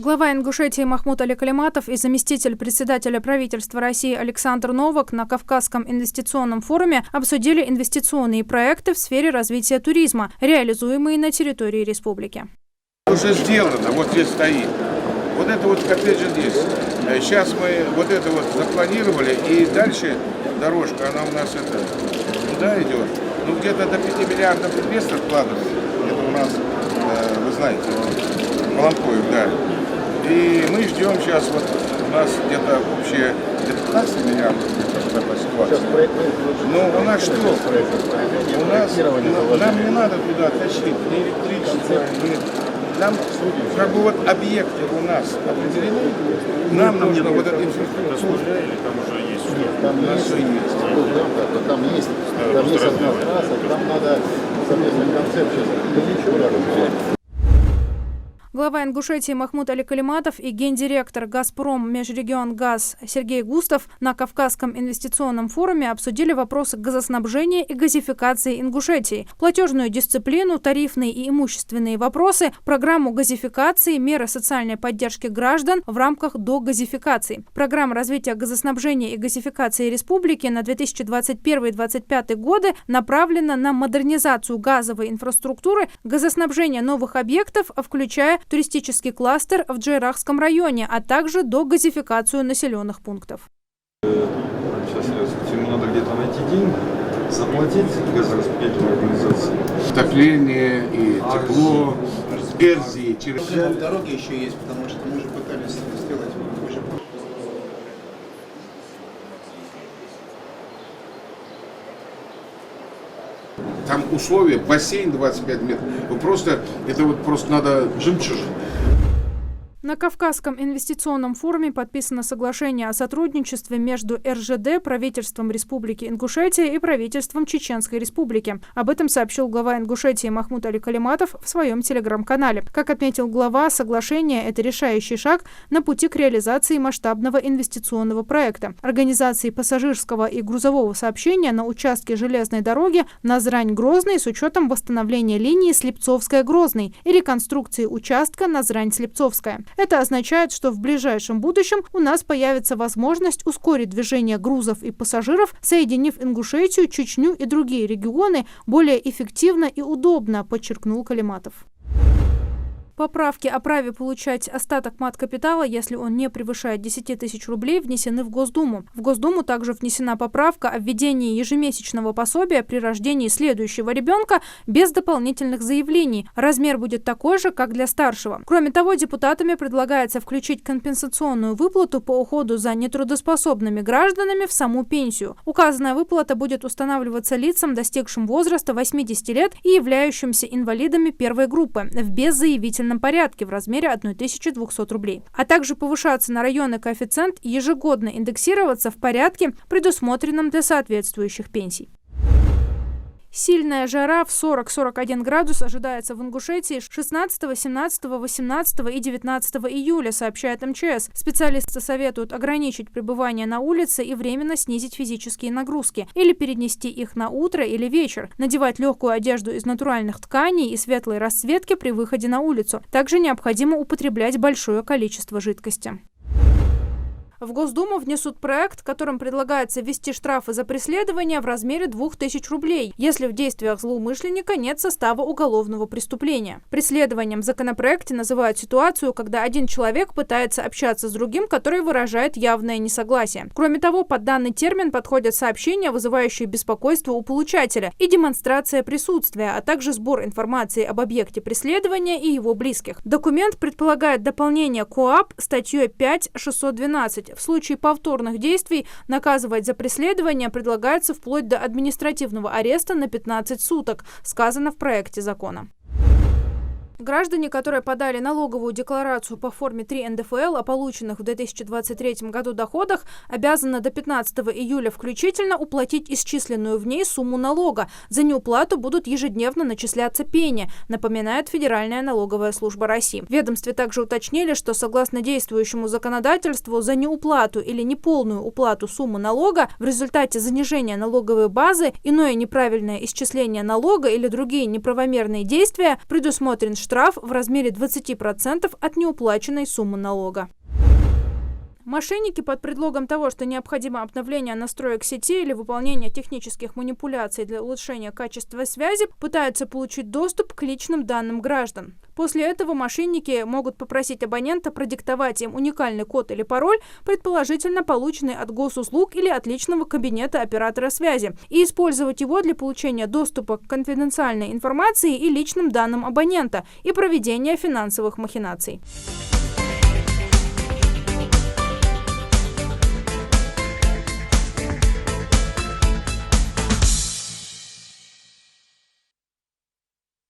Глава Ингушетии Махмуд Али Калиматов и заместитель председателя правительства России Александр Новак на Кавказском инвестиционном форуме обсудили инвестиционные проекты в сфере развития туризма, реализуемые на территории республики. Уже сделано, вот здесь стоит. Вот это вот коттеджи здесь. Сейчас мы вот это вот запланировали, и дальше дорожка, она у нас туда идет. Ну где-то до 5 миллиардов инвесторов вкладывают. Это у нас, вы знаете, Волонкоев, да. И мы ждем сейчас, вот у нас где-то общее 15 миллиардов по ситуации. Но у нас что? У нас, нам не надо туда тащить ни электричество, нам как бы вот объекты у нас определены, нам нужно вот эта инфраструктура. Там есть одна трасса, там надо, соответственно, концепцию. Глава Ингушетии Махмуд Али Калиматов и гендиректор «Газпром Межрегионгаз» Сергей Густов на Кавказском инвестиционном форуме обсудили вопросы газоснабжения и газификации Ингушетии, платежную дисциплину, тарифные и имущественные вопросы, программу газификации, меры социальной поддержки граждан в рамках догазификации. Программа развития газоснабжения и газификации республики на 2021-2025 годы направлена на модернизацию газовой инфраструктуры, газоснабжение новых объектов, включая туристический кластер в Джейрахском районе, а также догазификацию населенных пунктов. Сейчас ему надо где-то найти деньги, заплатить газораспределительной организации. Отопление и тепло, Эрзи. В дороге еще есть, потому что мы уже пытались сделать. Там условия, бассейн 25 метров. Это вот просто надо жемчужин. На Кавказском инвестиционном форуме подписано соглашение о сотрудничестве между РЖД, правительством Республики Ингушетия и правительством Чеченской Республики. Об этом сообщил глава Ингушетии Махмуд Али Калиматов в своем телеграм-канале. Как отметил глава, соглашение – это решающий шаг на пути к реализации масштабного инвестиционного проекта. Организации пассажирского и грузового сообщения на участке железной дороги Назрань-Грозный с учетом восстановления линии Слепцовская-Грозный и реконструкции участка Назрань-Слепцовская. Это означает, что в ближайшем будущем у нас появится возможность ускорить движение грузов и пассажиров, соединив Ингушетию, Чечню и другие регионы более эффективно и удобно, подчеркнул Калиматов. Поправки о праве получать остаток мат-капитала, если он не превышает 10 тысяч рублей, внесены в Госдуму. В Госдуму также внесена поправка о введении ежемесячного пособия при рождении следующего ребенка без дополнительных заявлений. Размер будет такой же, как для старшего. Кроме того, депутатами предлагается включить компенсационную выплату по уходу за нетрудоспособными гражданами в саму пенсию. Указанная выплата будет устанавливаться лицам, достигшим возраста 80 лет и являющимся инвалидами первой группы, в беззаявительном порядке в размере 1200 рублей, а также повышаться на районный коэффициент и ежегодно индексироваться в порядке, предусмотренном для соответствующих пенсий. Сильная жара в 40-41 градус ожидается в Ингушетии 16, 17, 18 и 19 июля, сообщает МЧС. Специалисты советуют ограничить пребывание на улице и временно снизить физические нагрузки или перенести их на утро или вечер, надевать легкую одежду из натуральных тканей и светлой расцветки при выходе на улицу. Также необходимо употреблять большое количество жидкости. В Госдуму внесут проект, которым предлагается ввести штрафы за преследование в размере 2000 рублей, если в действиях злоумышленника нет состава уголовного преступления. Преследованием в законопроекте называют ситуацию, когда один человек пытается общаться с другим, который выражает явное несогласие. Кроме того, под данный термин подходят сообщения, вызывающие беспокойство у получателя, и демонстрация присутствия, а также сбор информации об объекте преследования и его близких. Документ предполагает дополнение КоАП статьей 5.612. В случае повторных действий наказывать за преследование предлагается вплоть до административного ареста на 15 суток, сказано в проекте закона. Граждане, которые подали налоговую декларацию по форме 3 НДФЛ о полученных в 2023 году доходах, обязаны до 15 июля включительно уплатить исчисленную в ней сумму налога. За неуплату будут ежедневно начисляться пени, напоминает Федеральная налоговая служба России. В ведомстве также уточнили, что согласно действующему законодательству за неуплату или неполную уплату суммы налога в результате занижения налоговой базы, иное неправильное исчисление налога или другие неправомерные действия предусмотрен штраф штраф в размере 20% от неуплаченной суммы налога. Мошенники под предлогом того, что необходимо обновление настроек сети или выполнение технических манипуляций для улучшения качества связи, пытаются получить доступ к личным данным граждан. После этого мошенники могут попросить абонента продиктовать им уникальный код или пароль, предположительно полученный от госуслуг или от личного кабинета оператора связи, и использовать его для получения доступа к конфиденциальной информации и личным данным абонента и проведения финансовых махинаций.